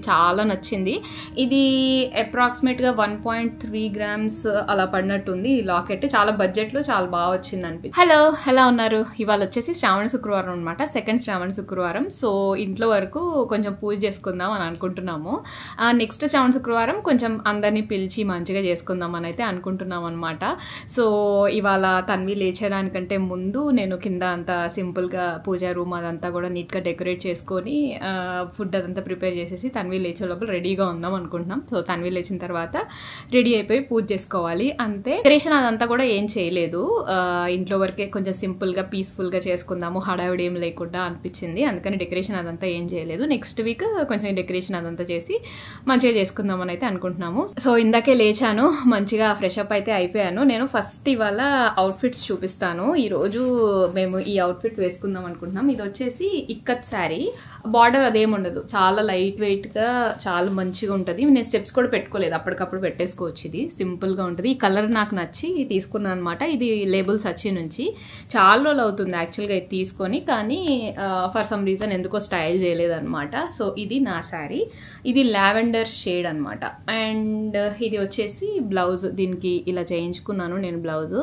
చాలా నచ్చింది. ఇది అప్రాక్సిమేట్గా 1.3 grams అలా పడినట్టుంది. ఈ లాకెట్ చాలా బడ్జెట్లో చాలా బాగా వచ్చింది అనిపి. హలో, ఎలా ఉన్నారు? ఇవాళ వచ్చేసి శ్రావణ శుక్రవారం అనమాట, సెకండ్ శ్రావణ శుక్రవారం. సో ఇంట్లో వరకు కొంచెం పూజ చేసుకుందాం అని అనుకుంటున్నాము. నెక్స్ట్ శ్రావణ శుక్రవారం కొంచెం అందరినీ పిలిచి మంచిగా చేసుకుందాం అని అయితే అనుకుంటున్నాం అనమాట. సో ఇవాళ తన్వి లేచేయడానికంటే ముందు నేను కింద అంతా సింపుల్గా పూజా రూమ్ అదంతా కూడా నీట్గా డెకరేట్ చేసుకొని ఫుడ్ అదంతా ప్రిపేర్ చేసేసి తన్వి లేచే లోపల రెడీగా ఉందాం అనుకుంటున్నాం. సో తన్వి లేచిన తర్వాత రెడీ అయిపోయి పూజ చేసుకోవాలి అంతే. డెకరేషన్ అదంతా కూడా ఏం చేయలేదు, ఇంట్లో వరకే కొంచెం సింపుల్గా పీస్ఫుల్గా చేసుకుందాము, హడావిడి ఏం లేకుండా అనిపించింది. అందుకని డెకరేషన్ అదంతా ఏం చేయలేదు. నెక్స్ట్ వీక్ కొంచెం డెకరేషన్ అదంతా చేసి మంచిగా చేసుకుందాం అని అయితే అనుకుంటున్నాము. సో ఇందాకే లేచాను, మంచిగా ఫ్రెష్ అప్ అయితే అయిపోయాను. నేను ఫస్ట్ ఇవాళ అవుట్ఫిట్స్ చూపిస్తాను. ఈరోజు మేము ఈ అవుట్ఫిట్స్ వేసుకుందాం అనుకుంటున్నాం. ఇది వచ్చేసి ఇక్కత్ శారీ, బార్డర్ అదేముండదు, చాలా లైట్ వెయిట్గా చాలా మంచిగా ఉంటుంది. నేను స్టెప్స్ కూడా పెట్టుకోలేదు, అప్పటికప్పుడు పెట్టేసుకోవచ్చు. ఇది సింపుల్గా ఉంటుంది. ఈ కలర్ నాకు నచ్చి తీసుకున్నాను అనమాట. ఇది లేబుల్స్ వచ్చి నుంచి చాలా రోజులు అవుతుంది యాక్చువల్గా ఇది తీసుకొని, కానీ ఫర్ సమ్ రీజన్ ఎందుకో స్టైల్ చేయలేదన్నమాట. సో ఇది నా శారీ, ఇది లావెండర్ షేడ్ అనమాట. అండ్ ఇది వచ్చేసి బ్లౌజ్, దీనికి ఇలా చేయించుకున్నాను నేను బ్లౌజ్.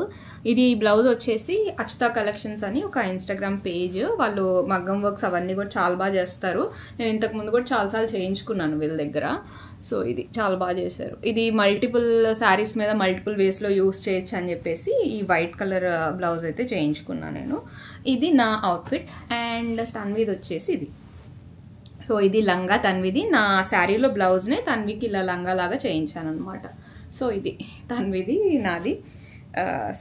ఇది బ్లౌజ్ వచ్చేసి అచ్యుత కలెక్షన్స్ అని ఒక ఇన్స్టాగ్రామ్ పేజ్, వాళ్ళు మగ్గం వర్క్స్ అవన్నీ కూడా చాలా బాగా చేస్తారు. నేను ఇంతకుముందు కూడా చాలాసార్లు చేయించుకున్నాను వీళ్ళ దగ్గర. సో ఇది చాలా బాగా చేశారు. ఇది మల్టిపుల్ శారీస్ మీద మల్టిపుల్ వేస్లో యూస్ చేయొచ్చు అని చెప్పేసి ఈ వైట్ కలర్ బ్లౌజ్ అయితే చేయించుకున్నాను నేను. ఇది నా అవుట్ఫిట్. అండ్ తన్విది వచ్చేసి ఇది. సో ఇది లంగా తన్విది. నా శారీలో బ్లౌజ్నే తన్వికి ఇలా లంగా లాగా చేయించాను అనమాట. సో ఇది తన్విది, నాది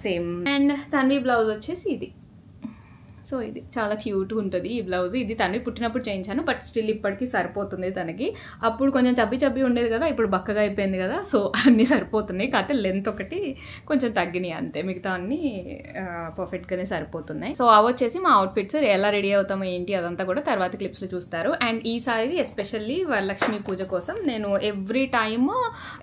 సేమ్. అండ్ తన్వి బ్లౌజ్ వచ్చేసి ఇది. సో ఇది చాలా క్యూట్గా ఉంటుంది ఈ బ్లౌజ్. ఇది తనవి పుట్టినప్పుడు చేయించాను, బట్ స్టిల్ ఇప్పటికీ సరిపోతుంది తనకి. అప్పుడు కొంచెం చబ్బి ఉండేది కదా, ఇప్పుడు బక్కగా అయిపోయింది కదా, సో అన్నీ సరిపోతున్నాయి. కాకపోతే లెంత్ ఒకటి కొంచెం తగ్గినాయి అంతే, మిగతా అన్నీ పర్ఫెక్ట్గానే సరిపోతున్నాయి. సో అవి వచ్చేసి మా అవుట్ఫిట్స్. ఎలా రెడీ అవుతామో ఏంటి అదంతా కూడా తర్వాత క్లిప్స్లో చూస్తారు. అండ్ ఈసారి ఎస్పెషల్లీ వరలక్ష్మి పూజ కోసం నేను ఎవ్రీ టైమ్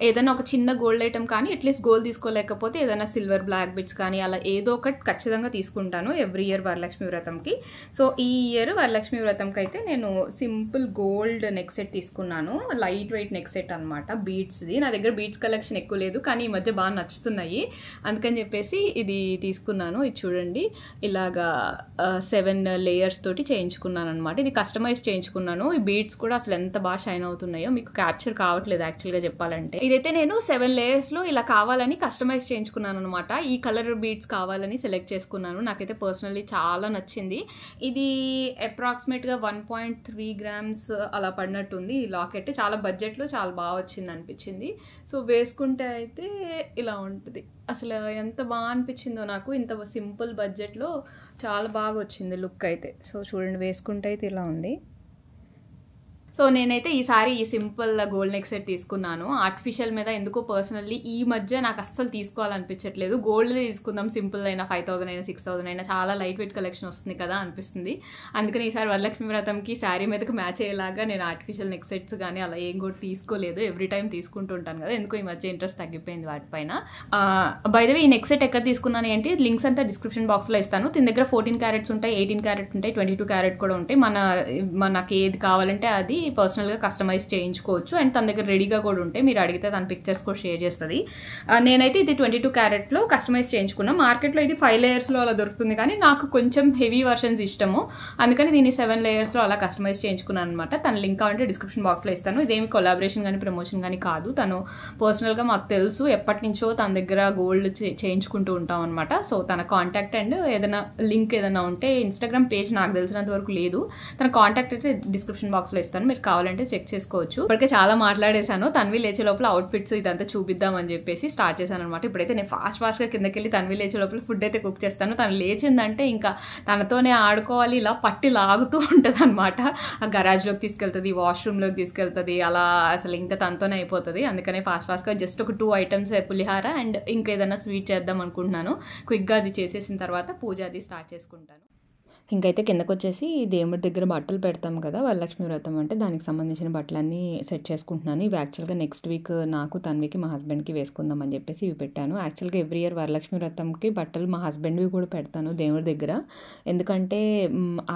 ఏదైనా ఒక చిన్న గోల్డ్ ఐటమ్ కానీ, అట్లీస్ట్ గోల్డ్ తీసుకోలేకపోతే ఏదైనా సిల్వర్ బ్లాక్ బిట్స్ కానీ అలా ఏదో ఒకటి ఖచ్చితంగా తీసుకుంటాను ఎవ్రీ ఇయర్ వరలక్ష్మి వ్రతంకి. సో ఈ ఇయర్ వరలక్ష్మి వ్రతంకి అయితే నేను సింపుల్ గోల్డ్ నెక్ సెట్ తీసుకున్నాను, లైట్ వెయిట్ నెక్ సెట్ అనమాట, బీడ్స్ది. నా దగ్గర బీడ్స్ కలెక్షన్ ఎక్కువ లేదు, కానీ ఈ మధ్య బాగా నచ్చుతున్నాయి, అందుకని చెప్పేసి ఇది తీసుకున్నాను. ఇది చూడండి, ఇలాగా 7 layers తోటి చేయించుకున్నాను అనమాట. ఇది కస్టమైజ్ చేయించుకున్నాను. ఈ బీడ్స్ కూడా అసలు ఎంత బాగా షైన్ అవుతున్నాయో, మీకు క్యాప్చర్ కావట్లేదు యాక్చువల్గా చెప్పాలంటే. ఇదైతే నేను 7 layers లో ఇలా కావాలని కస్టమైజ్ చేయించుకున్నాను అనమాట. ఈ కలర్ బీడ్స్ కావాలని సెలెక్ట్ చేసుకున్నాను. నాకైతే పర్సనల్లీ చాలా నచ్చింది. ఇది అప్రాక్సిమేట్గా 1.3 grams అలా పడినట్టుంది. ఈ లాకెట్ చాలా బడ్జెట్లో చాలా బాగా వచ్చింది అనిపించింది. సో వేసుకుంటే అయితే ఇలా ఉంటుంది. అసలు ఎంత బాగా అనిపించిందో నాకు, ఇంత సింపుల్ బడ్జెట్లో చాలా బాగా వచ్చింది లుక్ అయితే. సో చూడండి, వేసుకుంటే అయితే ఇలా ఉంది. సో నేనైతే ఈసారి ఈ సింపుల్ గోల్డ్ నెక్ సెట్ తీసుకున్నాను. ఆర్టిఫిషియల్ మీద ఎందుకో పర్సనల్లీ ఈ మధ్య నాకు అస్సలు తీసుకోవాలనిపించట్లేదు. గోల్డ్ తీసుకుందాం, సింపుల్ అయినా 5,000 అయినా 6,000 అయినా చాలా లైట్ వెయిట్ కలెక్షన్ వస్తుంది కదా అనిపిస్తుంది. అందుకని ఈసారి వరలక్ష్మి వ్రతంకి శారీ మీదకి మ్యాచ్ అయ్యేలాగా నేను ఆర్టిఫిషియల్ నెక్ సెట్స్ కానీ అలా ఏం కూడా తీసుకోలేదు. ఎవ్రీ టైం తీసుకుంటూ ఉంటాను కదా, ఎందుకో ఈ మధ్య ఇంట్రెస్ట్ తగ్గిపోయింది వాటిపైన. బై ద వే ఈ నెక్ సెట్ ఎక్కడ తీసుకున్నాను ఏంటి, లింక్స్ అంతా డిస్క్రిప్షన్ బాక్స్లో ఇస్తాను. దీని దగ్గర 14 carats ఉంటాయి, 18 carats ఉంటాయి, 22 carat కూడా ఉంటాయి. మనకి ఏది కావాలంటే అది పర్సనల్గా కస్టమైజ్ చేయించుకోవచ్చు. అండ్ తన దగ్గర రెడీగా కూడా ఉంటాయి, మీరు అడిగితే తన పిక్చర్స్ కూడా షేర్ చేస్తుంది. నేనైతే ఇది 22 caratలో కస్టమైజ్ చేయించుకున్నాను. మార్కెట్లో ఇది 5 layersలో అలా దొరుకుతుంది, కానీ నాకు కొంచెం హెవీ వర్షన్స్ ఇష్టము, అందుకని దీన్ని 7 layersలో అలా కస్టమైజ్ చేయించుకున్నాను అనమాట. తన లింక్ కావాలంటే డిస్క్రిప్షన్ బాక్స్లో ఇస్తాను. ఇదేమి కొలాబరేషన్ కానీ ప్రమోషన్ కానీ కాదు, తను పర్సనల్గా మాకు తెలుసు, ఎప్పటి నుంచో తన దగ్గర గోల్డ్ చేయించుకుంటూ ఉంటాం అనమాట. సో తన కాంటాక్ట్ అండ్ ఏదైనా లింక్ ఏదైనా ఉంటే, ఇన్స్టాగ్రామ్ పేజ్ నాకు తెలిసినంత వరకు లేదు, తన కాంటాక్ట్ అయితే డిస్క్రిప్షన్ బాక్స్లో ఇస్తాను, మీరు కావాలంటే చెక్ చేసుకోవచ్చు. ఇప్పటికే చాలా మాట్లాడేశాను. తన్వి లేచే లోపల అవుట్ఫిట్స్ ఇదంతా చూపిద్దాం అని చెప్పేసి స్టార్ట్ చేశాను అనమాట. ఇప్పుడైతే నేను ఫాస్ట్గా కిందకి వెళ్ళి తన్వి లేచే లోపల ఫుడ్ అయితే కుక్ చేస్తాను. తను లేచిందంటే ఇంకా తనతోనే ఆడుకోవాలి, ఇలా పట్టి లాగుతూ ఉంటుంది అనమాట. ఆ గరాజ్లోకి తీసుకెళ్తుంది, వాష్రూమ్లోకి తీసుకెళ్తుంది, అలా అసలు ఇంకా తనతోనే అయిపోతుంది. అందుకనే ఫాస్ట్గా జస్ట్ ఒక 2 items పులిహార అండ్ ఇంకా ఏదైనా స్వీట్ చేద్దాం అనుకుంటున్నాను. క్విక్గా అది చేసేసిన తర్వాత పూజ అది స్టార్ట్ చేసుకుంటాను. ఇంకైతే కిందకొచ్చేసి దేవుడి దగ్గర బట్టలు పెడతాం కదా, వరలక్ష్మి వ్రతం అంటే దానికి సంబంధించిన బట్టలన్నీ సెట్ చేసుకుంటున్నాను. ఇవి యాక్చువల్గా నెక్స్ట్ వీక్ నాకు, తన్వికి, మా హస్బెండ్కి వేసుకుందాం అని చెప్పేసి ఇవి పెట్టాను. యాక్చువల్గా ఎవ్రీ ఇయర్ వరలక్ష్మి వ్రతంకి బట్టలు మా హస్బెండ్వి కూడా పెడతాను దేవుడి దగ్గర. ఎందుకంటే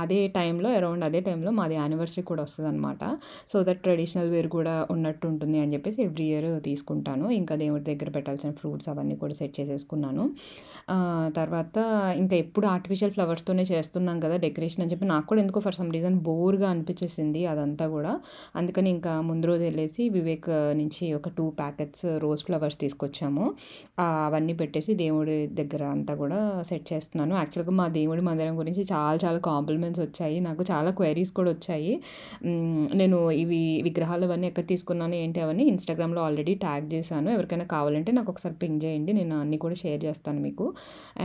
అదే టైంలో మాది యానివర్సరీ కూడా వస్తుంది అనమాట. సో దట్ ట్రెడిషనల్ వేర్ కూడా ఉన్నట్టు ఉంటుంది అని చెప్పేసి ఎవ్రీ ఇయర్ తీసుకుంటాను. ఇంకా దేవుడి దగ్గర పెట్టాల్సిన ఫ్రూట్స్ అవన్నీ కూడా సెట్ చేసేసుకున్నాను. తర్వాత ఇంకా ఎప్పుడు ఆర్టిఫిషియల్ ఫ్లవర్స్తోనే చేస్తున్నాం కదా డెకరేషన్ అని చెప్పి నాకు కూడా ఎందుకో ఫర్ సమ్ రీజన్ బోర్గా అనిపించేసింది అదంతా కూడా. అందుకని ఇంకా ముందు రోజు వెళ్ళేసి వివేక్ నుంచి ఒక 2 ప్యాకెట్స్ రోజ్ ఫ్లవర్స్ తీసుకొచ్చాము. అవన్నీ పెట్టేసి దేవుడి దగ్గర అంతా కూడా సెట్ చేస్తున్నాను. యాక్చువల్గా మా దేవుడి మందిరం గురించి చాలా చాలా కాంప్లిమెంట్స్ వచ్చాయి, నాకు చాలా క్వైరీస్ కూడా వచ్చాయి. నేను ఇవి విగ్రహాలు అవన్నీ ఎక్కడ తీసుకున్నాను ఏంటి అవన్నీ ఇన్స్టాగ్రామ్లో ఆల్రెడీ ట్యాగ్ చేశాను. ఎవరికైనా కావాలంటే నాకు ఒకసారి పింగ్ చేయండి, నేను అన్నీ కూడా షేర్ చేస్తాను మీకు.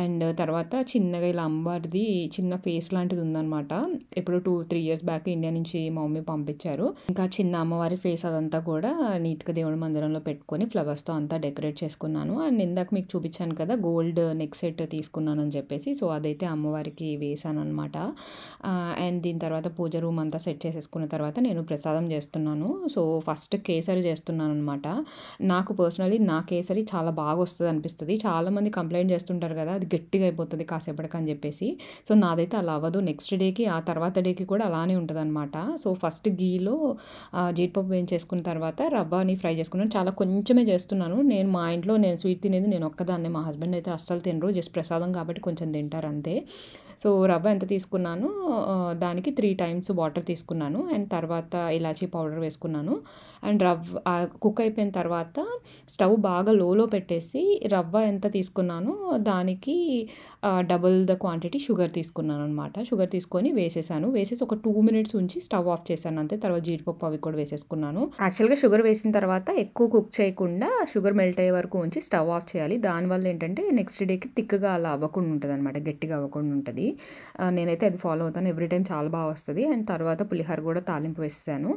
అండ్ తర్వాత చిన్నగా ఇలా అమ్మవారిది చిన్న ఫేస్ లాంటిది ఉందన్నమాట. ఇప్పుడు 2-3 ఇయర్స్ బ్యాక్ ఇండియా నుంచి మా మమ్మీ పంపించారు. ఇంకా చిన్న అమ్మవారి ఫేస్ అదంతా కూడా నీట్గా దేవుడి మందిరంలో పెట్టుకొని ఫ్లవర్స్తో అంతా డెకరేట్ చేసుకున్నాను. అండ్ ఇందాక మీకు చూపించాను కదా గోల్డ్ నెక్ సెట్ తీసుకున్నాను అని చెప్పేసి, సో అదైతే అమ్మవారికి వేసాను అనమాట. అండ్ దీని తర్వాత పూజ రూమ్ అంతా సెట్ చేసేసుకున్న తర్వాత నేను ప్రసాదం చేస్తున్నాను. సో ఫస్ట్ కేసరి చేస్తున్నాను అనమాట. నాకు పర్సనలీ నా కేసరి చాలా బాగా వస్తుంది అనిపిస్తుంది. చాలామంది కంప్లైంట్ చేస్తుంటారు కదా అది గట్టిగా అయిపోతుంది కాసేపటికి అని చెప్పేసి. సో నాదైతే అలా అవ్వదు. నెక్స్ట్ డేకి ఆ తర్వాత డేకి కూడా అలానే ఉంటుంది అనమాట. సో ఫస్ట్ గీలో జీడిపప్పు వేయించేసుకున్న తర్వాత రవ్వని ఫ్రై చేసుకున్నాను. చాలా కొంచెమే చేస్తున్నాను. మా ఇంట్లో నేను స్వీట్ తినేది నేను ఒక్కదాన్నే, మా హస్బెండ్ అయితే అస్సలు తినరు, జస్ట్ ప్రసాదం కాబట్టి కొంచెం తింటారు అంతే. సో రవ్వ ఎంత తీసుకున్నాను దానికి 3 times వాటర్ తీసుకున్నాను. అండ్ తర్వాత ఇలాచీ పౌడర్ వేసుకున్నాను. అండ్ కుక్ అయిపోయిన తర్వాత స్టవ్ బాగా లోలో పెట్టేసి రవ్వ ఎంత తీసుకున్నానో దానికి డబుల్ ద క్వాంటిటీ షుగర్ తీసుకున్నాను అనమాట. షుగర్ తీసుకొని వేసేసాను. వేసేసి ఒక 2 minutes ఉంచి స్టవ్ ఆఫ్ చేశాను అంతే. తర్వాత జీడిపప్పు అవి కూడా వేసేసుకున్నాను. యాక్చువల్గా షుగర్ వేసిన తర్వాత ఎక్కువ కుక్ చేయకుండా షుగర్ మెల్ట్ అయ్యే వరకు ఉంచి స్టవ్ ఆఫ్ చేయాలి. దానివల్ల ఏంటంటే నెక్స్ట్ డేకి థిక్గా అలా అవ్వకుండా ఉంటుంది అనమాట, గట్టిగా అవ్వకుండా ఉంటుంది. నేనైతే అది ఫాలో అవుతాను ఎవ్రీ టైం, చాలా బాగా వస్తుంది. అండ్ తర్వాత పులిహోర కూడా తాలింపు వేసాను.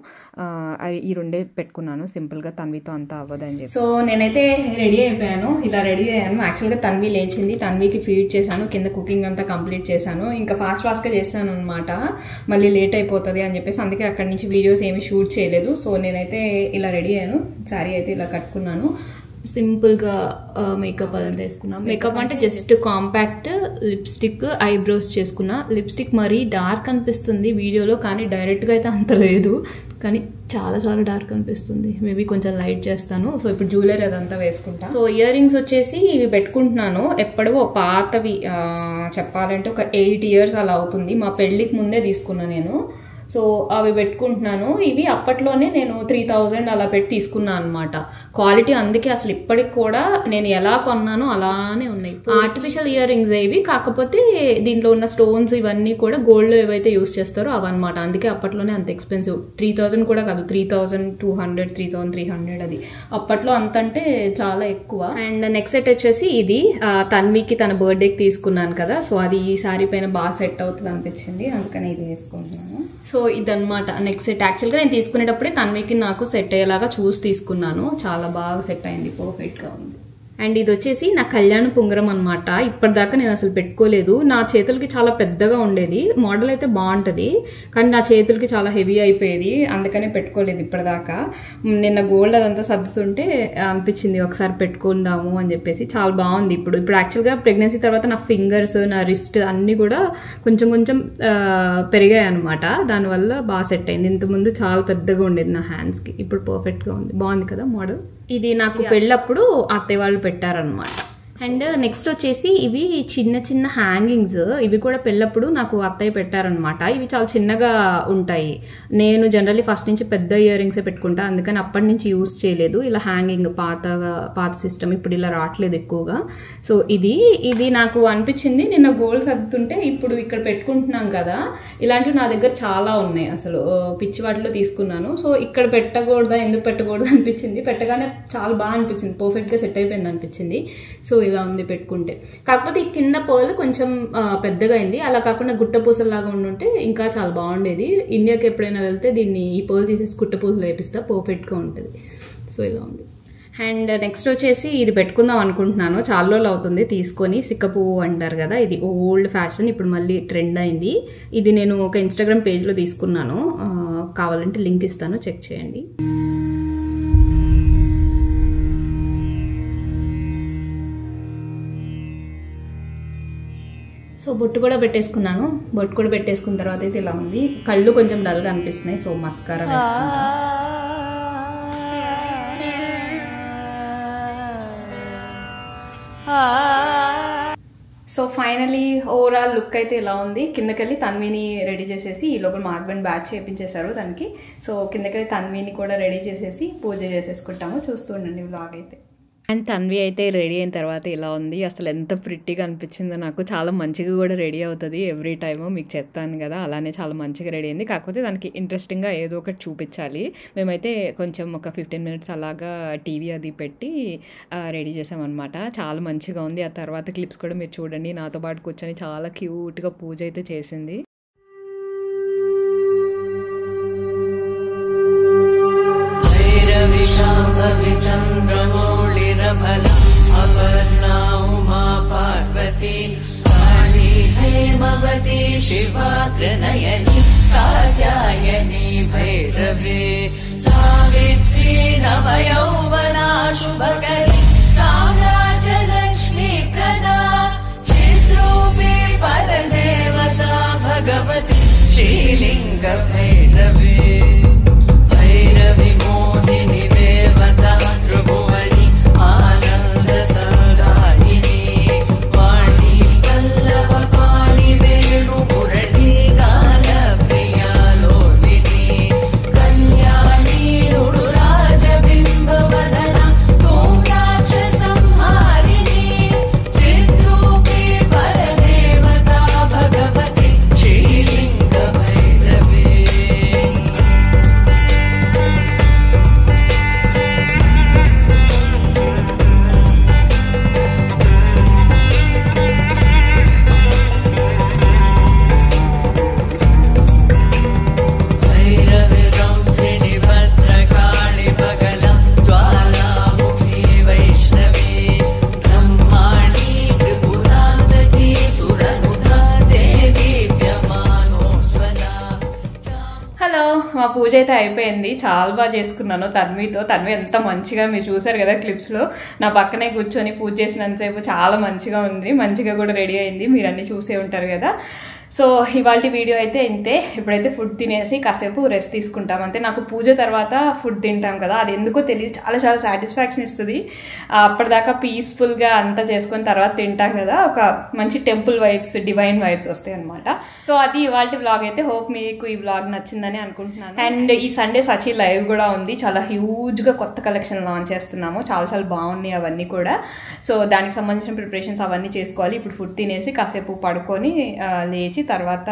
ఈ 2 పెట్టుకున్నాను సింపుల్గా, తన్వితో అంతా అవ్వదని చెప్పి. సో నేనైతే రెడీ అయిపోయాను, ఇలా రెడీ అయ్యాను. యాక్చువల్గా తన్వి లేచింది, తన్వికి ఫీడ్ చేశాను, కింద కుకింగ్ అంతా కంప్లీట్ చేశాను. ఇంకా ఫాస్ట్గా చేశాను అనమాట, మళ్ళీ లేట్ అయిపోతుంది అని చెప్పేసి అందుకే అక్కడి నుంచి వీడియోస్ ఏమి షూట్ చేయలేదు. సో నేనైతే ఇలా రెడీ అయ్యాను, శారీ అయితే ఇలా కట్టుకున్నాను. సింపుల్గా మేకప్ అదంతా వేసుకున్నా. మేకప్ అంటే జస్ట్ కాంపాక్ట్ లిప్స్టిక్, ఐబ్రోస్ చేసుకున్నా. లిప్స్టిక్ మరీ డార్క్ అనిపిస్తుంది వీడియోలో, కానీ డైరెక్ట్గా అయితే అంత లేదు, కానీ చాలా చాలా డార్క్ అనిపిస్తుంది. మేబీ కొంచెం లైట్ చేస్తాను. సో ఇప్పుడు జ్యువెలరీ అదంతా వేసుకుంటా. సో ఇయర్ రింగ్స్ వచ్చేసి ఇవి పెట్టుకుంటున్నాను, ఎప్పుడో పాతవి, చెప్పాలంటే ఒక 8 years అలా అవుతుంది. మా పెళ్ళికి ముందే తీసుకున్నా నేను. సో అవి పెట్టుకుంటున్నాను. ఇవి అప్పట్లోనే నేను 3000 అలా పెట్టి తీసుకున్నాను అనమాట. క్వాలిటీ అందుకే అసలు ఇప్పటికి కూడా నేను ఎలా కొన్నానో అలానే ఉన్నాయి. ఆర్టిఫిషియల్ ఇయర్ రింగ్స్ ఇవి, కాకపోతే దీంట్లో ఉన్న స్టోన్స్ ఇవన్నీ కూడా గోల్డ్ ఏవైతే యూస్ చేస్తారో అవన్నమాట. అందుకే అప్పట్లోనే అంత ఎక్స్పెన్సివ్. 3000 కూడా కాదు, 3200, 3300 అది అప్పట్లో. అంత అంటే చాలా ఎక్కువ. అండ్ నెక్స్ట్ సెట్ వచ్చేసి ఇది తన్వికి తన బర్త్డేకి తీసుకున్నాను కదా, సో అది ఈ సారీ పైన బాగా సెట్ అవుతుంది అనిపించింది, అందుకని ఇది వేసుకుంటున్నాను. సో ఇదన్నమాట నెక్స్ట్ సెట్. యాక్చువల్గా నేను తీసుకునేటప్పుడే తన్వికి నాకు సెట్ అయ్యేలాగా చూసి తీసుకున్నాను. చాలా బాగా సెట్ అయింది, పర్ఫెక్ట్గా ఉంది. అండ్ ఇది వచ్చేసి నా కళ్యాణ పుంగరం అనమాట. ఇప్పటిదాకా నేను అసలు పెట్టుకోలేదు. నా చేతులకి చాలా పెద్దగా ఉండేది, మోడల్ అయితే బాగుంటుంది, కానీ నా చేతులకి చాలా హెవీ అయిపోయేది, అందుకనే పెట్టుకోలేదు ఇప్పటిదాకా. నిన్న గోల్డ్ అదంతా సర్దుతుంటే అనిపించింది ఒకసారి పెట్టుకుందాము అని చెప్పేసి. చాలా బాగుంది. ఇప్పుడు యాక్చువల్గా ప్రెగ్నెన్సీ తర్వాత నా ఫింగర్స్, నా రిస్ట్ అన్నీ కూడా కొంచెం కొంచెం పెరిగాయి అనమాట. దానివల్ల బాగా సెట్ అయింది. ఇంతకుముందు చాలా పెద్దగా ఉండేది నా హ్యాండ్స్కి, ఇప్పుడు పర్ఫెక్ట్గా ఉంది. బాగుంది కదా మోడల్. ఇది నాకు పెళ్ళప్పుడు అత్తయ్య వాళ్ళు పెట్టారనమాట. అండ్ నెక్స్ట్ వచ్చేసి ఇవి చిన్న చిన్న హ్యాంగింగ్స్. ఇవి కూడా పెళ్ళప్పుడు నాకు అత్తయ్య పెట్టారనమాట. ఇవి చాలా చిన్నగా ఉంటాయి. నేను జనరల్లీ ఫస్ట్ నుంచి పెద్ద ఇయర్ రింగ్సే పెట్టుకుంటా, అందుకని అప్పటి నుంచి యూజ్ చేయలేదు. ఇలా హ్యాంగింగ్ పాత సిస్టమ్ ఇప్పుడు ఇలా రావట్లేదు ఎక్కువగా. సో ఇది నాకు అనిపించింది నిన్న గోల్డ్ సర్దుతుంటే. ఇప్పుడు ఇక్కడ పెట్టుకుంటున్నాం కదా, ఇలాంటివి నా దగ్గర చాలా ఉన్నాయి, అసలు పిచ్చి వాటిలో తీసుకున్నాను. సో ఇక్కడ పెట్టకూడదా, ఎందుకు పెట్టకూడదు అనిపించింది. పెట్టగానే చాలా బాగా అనిపించింది, పర్ఫెక్ట్గా సెట్ అయిపోయింది అనిపించింది. సో ఇలా ఉంది పెట్టుకుంటే. కాకపోతే ఈ కింద పర్ల్ కొంచెం పెద్దగా అయింది, అలా కాకుండా గుట్ట పూసలాగా ఉండుంటే ఇంకా చాలా బాగుండేది. ఇండియాకి ఎప్పుడైనా వెళ్తే ఈ పర్ల్ తీసేసి గుట్ట పూసలు వేపిస్తా, పర్ఫెక్ట్గా ఉంటుంది. సో ఇలా ఉంది. అండ్ నెక్స్ట్ వచ్చేసి ఇది పెట్టుకుందాం అనుకుంటున్నాను. చాలా రోజులు అవుతుంది తీసుకొని. సిక్క పువ్వు అంటారు కదా, ఇది ఓల్డ్ ఫ్యాషన్, ఇప్పుడు మళ్ళీ ట్రెండ్ అయింది. ఇది నేను ఒక ఇన్స్టాగ్రామ్ పేజ్లో తీసుకున్నాను, కావాలంటే లింక్ ఇస్తాను, చెక్ చేయండి. సో బొట్టు కూడా పెట్టేసుకున్నాను. బొట్టు కూడా పెట్టేసుకున్న తర్వాత అయితే ఇలా ఉంది. కళ్ళు కొంచెం డల్గా అనిపిస్తున్నాయి, సో మస్కారా వేసుకున్నాను. సో ఫైనలీ ఓవరాల్ లుక్ అయితే ఇలా ఉంది. కిందకెళ్ళి తన్విని రెడీ చేసేసి, ఈ లోపల మా హస్బెండ్ బ్యాచ్ చేయించేశారు దానికి. సో కిందకెళ్ళి తన్విని కూడా రెడీ చేసేసి పూజ చేసేసుకుంటాము. చూస్తూ ఉండండి వ్లాగ్ అయితే. అండ్ తన్వి అయితే రెడీ అయిన తర్వాత ఇలా ఉంది. అసలు ఎంత ప్రిట్టిగా అనిపించిందో నాకు. చాలా మంచిగా కూడా రెడీ అవుతుంది ఎవ్రీ టైము, మీకు చెప్తాను కదా. అలానే చాలా మంచిగా రెడీ అయింది. కాకపోతే దానికి ఇంట్రెస్టింగ్గా ఏదో ఒకటి చూపించాలి. మేమైతే కొంచెం ఒక 15 minutes అలాగా టీవీ అది పెట్టి రెడీ చేసామన్నమాట. చాలా మంచిగా ఉంది. ఆ తర్వాత క్లిప్స్ కూడా మీరు చూడండి. నాతో పాటు కూర్చొని చాలా క్యూట్గా పూజ అయితే చేసింది. अपर्णा उमा पार्वती काली हेमवती शिवा त्रिनयनी कात्यायनी भैरवी सावित्री नवयौवना शुभकरी साम्राज्यलक्ष्मी प्रदा चिद्रूपी परदेवता भगवती श्रीलिंग भैरवी भैरवी मोदिनी देवता त्रिभुवनी आनंद सदायिनी वाणी वल्लभ पाणि वेणु मुरली गान प्रिया लोलिनी कल्याणी उडुराज बिंब वदना तोराक्ष संहारिणी चिद्रूपी परदेवता भगवती श्रीलिंग भैरवी. హలో, మా పూజ అయితే అయిపోయింది. చాలా బాగా చేసుకున్నాను తన్వితో. తన్వి ఎంత మంచిగా, మీరు చూసారు కదా క్లిప్స్లో, నా పక్కనే కూర్చొని పూజ చేసినంతసేపు చాలా మంచిగా ఉంది. మంచిగా కూడా రెడీ అయింది, మీరు అన్నీ చూసే ఉంటారు కదా. సో ఇవాళ వీడియో అయితే ఇంతే. ఇప్పుడైతే ఫుడ్ తినేసి కాసేపు రెస్ట్ తీసుకుంటాం అంతే. నాకు పూజ తర్వాత ఫుడ్ తింటాం కదా, అది ఎందుకో తెలియదు, చాలా చాలా సాటిస్ఫాక్షన్ ఇస్తుంది. అప్పటిదాకా పీస్ఫుల్గా అంతా చేసుకుని తర్వాత తింటాం కదా, ఒక మంచి టెంపుల్ వైబ్స్, డివైన్ వైబ్స్ వస్తాయి అనమాట. సో అది ఇవాళ వ్లాగ్ అయితే. హోప్ మీకు ఈ వ్లాగ్ నచ్చిందని అనుకుంటున్నాను. అండ్ ఈ సండే సచి లైవ్ కూడా ఉంది. చాలా హ్యూజ్గా కొత్త కలెక్షన్ లాంచ్ చేస్తున్నాము. చాలా చాలా బాగున్నాయి అవన్నీ కూడా. సో దానికి సంబంధించిన ప్రిపరేషన్స్ అవన్నీ చేసుకోవాలి. ఇప్పుడు ఫుడ్ తినేసి కాసేపు పడుకొని లేచి తర్వాత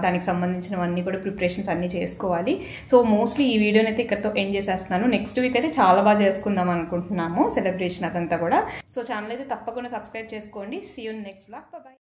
దానికి సంబంధించినవన్నీ కూడా ప్రిపరేషన్స్ అన్నీ చేసుకోవాలి. సో మోస్ట్లీ ఈ వీడియోని అయితే ఇక్కడితో ఎండ్ చేసేస్తున్నాను. నెక్స్ట్ వీక్ అయితే చాలా బాగా చేసుకుందాం అనుకుంటున్నాము సెలబ్రేషన్ అదంతా కూడా. సో ఛానల్ అయితే తప్పకుండా సబ్స్క్రైబ్ చేసుకోండి. See you next vlog. By.